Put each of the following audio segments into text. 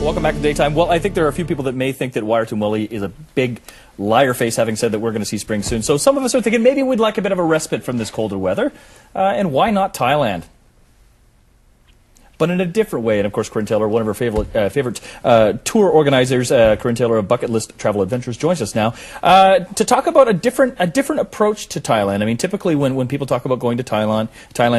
Welcome back to Daytime. Well, I think there are a few people that may think that Wairatumwili is a big liar face, having said that we're going to see spring soon. So some of us are thinking maybe we'd like a bit of a respite from this colder weather. And why not Thailand? But in a different way. And of course, Corinne Taylor, one of our favorite tour organizers, Corinne Taylor of Bucket List Travel Adventures, joins us now to talk about a different approach to Thailand. I mean, typically when people talk about going to Thailand,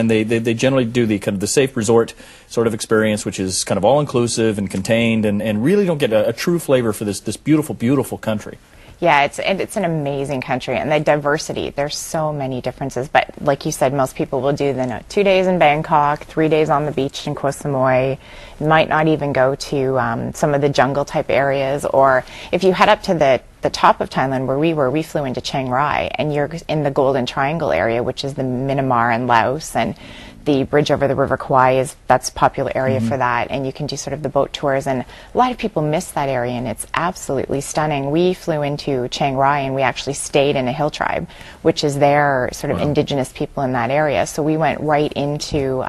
they generally do the kind of the safe resort sort of experience, which is kind of all inclusive and contained, and really don't get a true flavor for this beautiful, beautiful country. Yeah, it's an amazing country, and the diversity, there's so many differences. But like you said, most people will do the 2 days in Bangkok, 3 days on the beach in Koh Samui, might not even go to some of the jungle type areas. Or if you head up to the top of Thailand where we flew into Chiang Rai, and you're in the Golden Triangle area, which is the Myanmar and Laos, and the bridge over the River Kwai that's a popular area for that, and you can do sort of the boat tours, and a lot of people miss that area, and it's absolutely stunning. We flew into Chiang Rai, and we actually stayed in a hill tribe, which is their sort of indigenous people in that area. So we went right into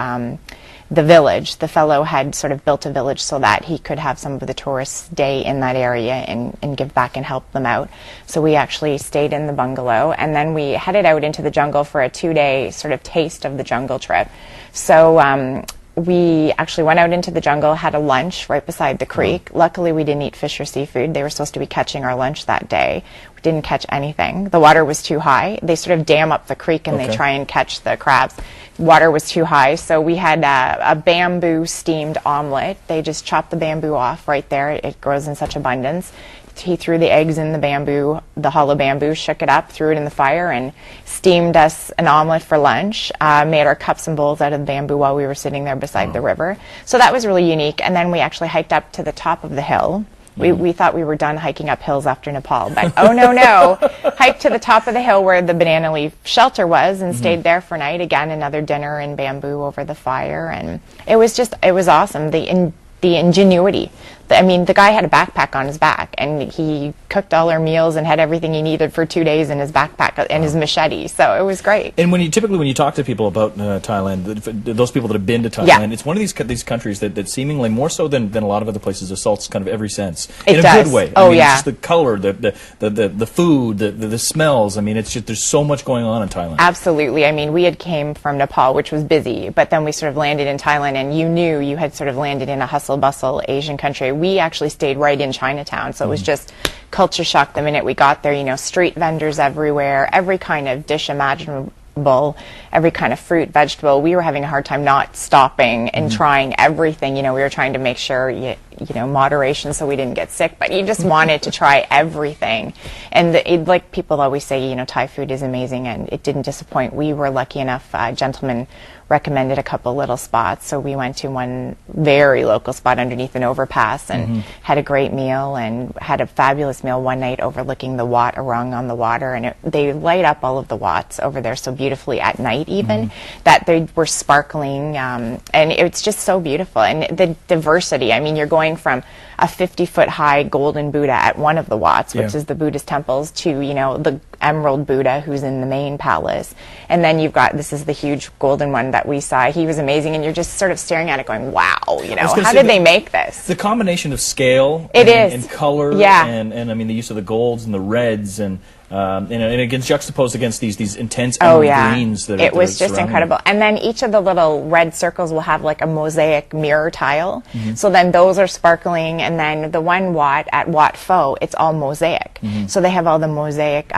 the village. The fellow had sort of built a village so that he could have some of the tourists stay in that area and give back and help them out. So we actually stayed in the bungalow, and then we headed out into the jungle for a 2-day sort of taste of the jungle trip. So we actually went out into the jungle, had a lunch right beside the creek. Luckily, we didn't eat fish or seafood. They were supposed to be catching our lunch that day. We didn't catch anything. The water was too high. They sort of dam up the creek, and they try and catch the crabs. Water was too high, so we had a bamboo steamed omelet. They just chopped the bamboo off right there. It grows in such abundance. He threw the eggs in the bamboo, the hollow bamboo, shook it up, threw it in the fire, and steamed us an omelet for lunch. Made our cups and bowls out of bamboo while we were sitting there beside the river. So that was really unique. And then we actually hiked up to the top of the hill. We thought we were done hiking up hills after Nepal, but oh no, hiked to the top of the hill where the banana leaf shelter was, and stayed there for a night. Again, another dinner in bamboo over the fire, and it was awesome. The ingenuity. I mean, the guy had a backpack on his back, and he cooked all our meals and had everything he needed for 2 days in his backpack and his machete. So it was great. And when you talk to people about Thailand, those people that have been to Thailand, it's one of these countries that seemingly more so than a lot of other places assaults kind of every sense in a good way. I mean, it's just the color, the food, the smells. I mean, it's just there's so much going on in Thailand. Absolutely. I mean, we had came from Nepal, which was busy, but then we sort of landed in Thailand, and you knew you had sort of landed in a hustle bustle Asian country. We actually stayed right in Chinatown, so it was just culture shock the minute we got there. You know, street vendors everywhere, every kind of dish imaginable, every kind of fruit, vegetable. We were having a hard time not stopping and trying everything. You know, we were trying to make sure, you know, moderation so we didn't get sick, but you just wanted to try everything. And like people always say, you know, Thai food is amazing, and it didn't disappoint. We were lucky enough, a gentleman recommended a couple little spots, so we went to one very local spot underneath an overpass and had a great meal, and had a fabulous meal one night overlooking the Wat Arung on the water. And they light up all of the Wats over there so beautifully at night even, that they were sparkling, and it's just so beautiful. And the diversity, I mean, you're going from a 50-foot high golden Buddha at one of the Wats, which is the Buddhist temples, to, you know, the emerald Buddha who's in the main palace. And then you've got, this is the huge golden one that we saw. He was amazing, and you're just sort of staring at it going, wow, you know, how did they make this? The combination of scale and color, and I mean the use of the golds and the reds, and against juxtaposed against these intense emerald greens that it was just incredible. And then each of the little red circles will have like a mosaic mirror tile. So then those are sparkling, and then the one Wat at Wat Pho, it's all mosaic. So they have all the mosaic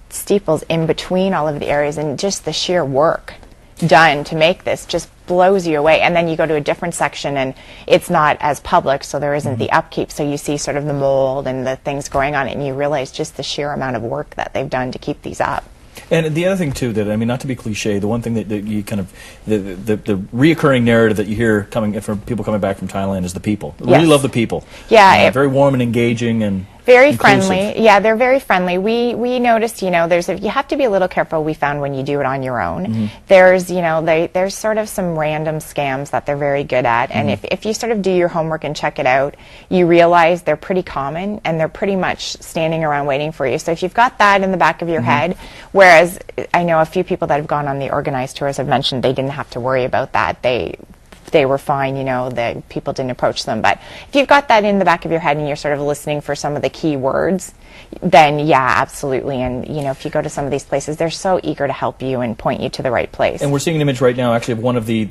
steeples in between all of the areas, and just the sheer work done to make this just blows you away. And then you go to a different section, and it's not as public, so there isn't the upkeep, so you see sort of the mold and the things growing on it, and you realize just the sheer amount of work that they've done to keep these up. And the other thing too, that I mean, not to be cliche, the one thing that you kind of the reoccurring narrative that you hear coming from people coming back from Thailand is the people. Really love the people. Yeah, very warm and engaging and very inclusive. friendly. Yeah, they're very friendly. We noticed, you know, you have to be a little careful. We found when you do it on your own, there's, you know, there's sort of some random scams that they're very good at, and if you sort of do your homework and check it out, you realize they're pretty common, and they're pretty much standing around waiting for you. So if you've got that in the back of your head, whereas I know a few people that have gone on the organized tours have mentioned they didn't have to worry about that. they were fine, you know, the people didn't approach them. But if you've got that in the back of your head and you're sort of listening for some of the key words, then yeah, absolutely. And you know, if you go to some of these places, they're so eager to help you and point you to the right place. And we're seeing an image right now, actually, of one of the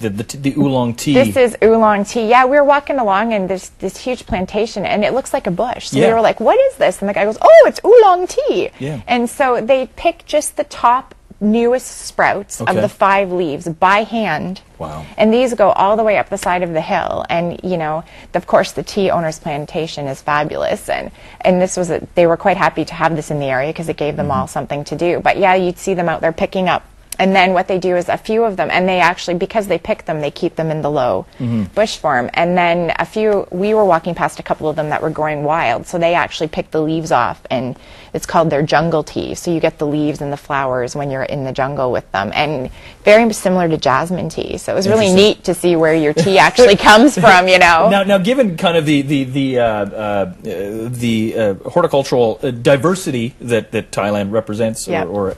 oolong tea. This is oolong tea. Yeah, we were walking along and there's this huge plantation and it looks like a bush. So we were like, what is this? And the guy goes, oh, it's oolong tea. Yeah. And so they pick just the top newest sprouts of the 5 leaves by hand. Wow. And these go all the way up the side of the hill. And, you know, of course, the tea owner's plantation is fabulous. And this was, they were quite happy to have this in the area because it gave them all something to do. But yeah, you'd see them out there picking up. And then what they do is a few of them, and they actually, because they pick them, they keep them in the low bush form. And then a few, we were walking past a couple of them that were growing wild, so they actually pick the leaves off, and it's called their jungle tea. So you get the leaves and the flowers when you're in the jungle with them, and very similar to jasmine tea. So it was really neat to see where your tea actually comes from, you know. Now, given kind of the horticultural diversity that Thailand represents, or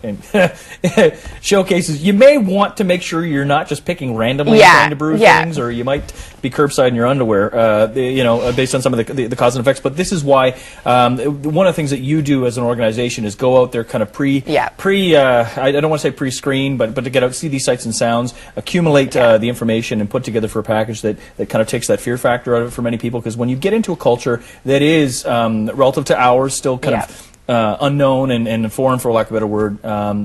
showcases, you may want to make sure you're not just picking randomly trying to brew things, or you might be curbside in your underwear, you know, based on some of the cause and effects. But this is why one of the things that you do as an organization is go out there kind of I don't want to say pre-screen, but to get out, see these sights and sounds, accumulate the information, and put together for a package that kind of takes that fear factor out of it for many people. Because when you get into a culture that is relative to ours still kind of unknown and foreign, for lack of a better word,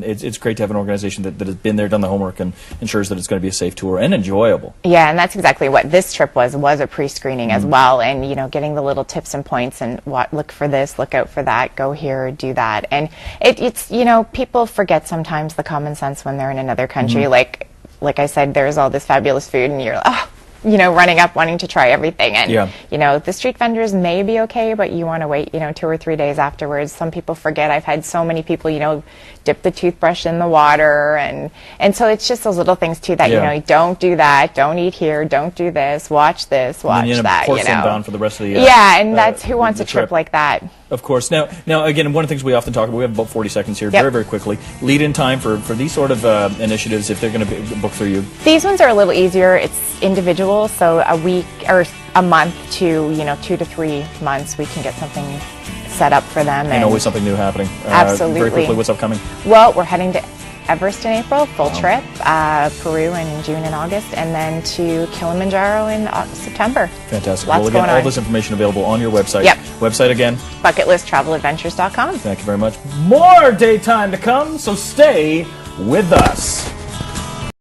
it's great to have an organization that has been there, done the homework, and ensures that it's going to be a safe tour and enjoyable. Yeah, and that's exactly what this trip was a pre-screening as well, and you know, getting the little tips and points and look for this, look out for that, go here, do that. And it's, you know, people forget sometimes the common sense when they're in another country. Like I said, there's all this fabulous food and you're you know, running up wanting to try everything. And, you know, the street vendors may be okay, but you want to wait, you know, 2 or 3 days afterwards. Some people forget. I've had so many people, you know, dip the toothbrush in the water. And so it's just those little things, too, that, you know, don't do that, don't eat here, don't do this, watch this, watch that, you know. Bound for the rest of the and that's who wants a trip like that. Of course. Now, again, one of the things we often talk about, we have about 40 seconds here, very, very quickly. Lead-in time for these sort of initiatives, if they're going to book through you. These ones are a little easier. It's individual, so a week or a month to, you know, 2 to 3 months, we can get something set up for them. And always something new happening. Absolutely. Very quickly, what's upcoming? Well, we're heading to Everest in April, full trip, Peru in June and August, and then to Kilimanjaro in September. Fantastic. Lots well, again, going all on. this information available on your website. Website again? BucketListTravelAdventures.com. Thank you very much. More daytime to come, so stay with us.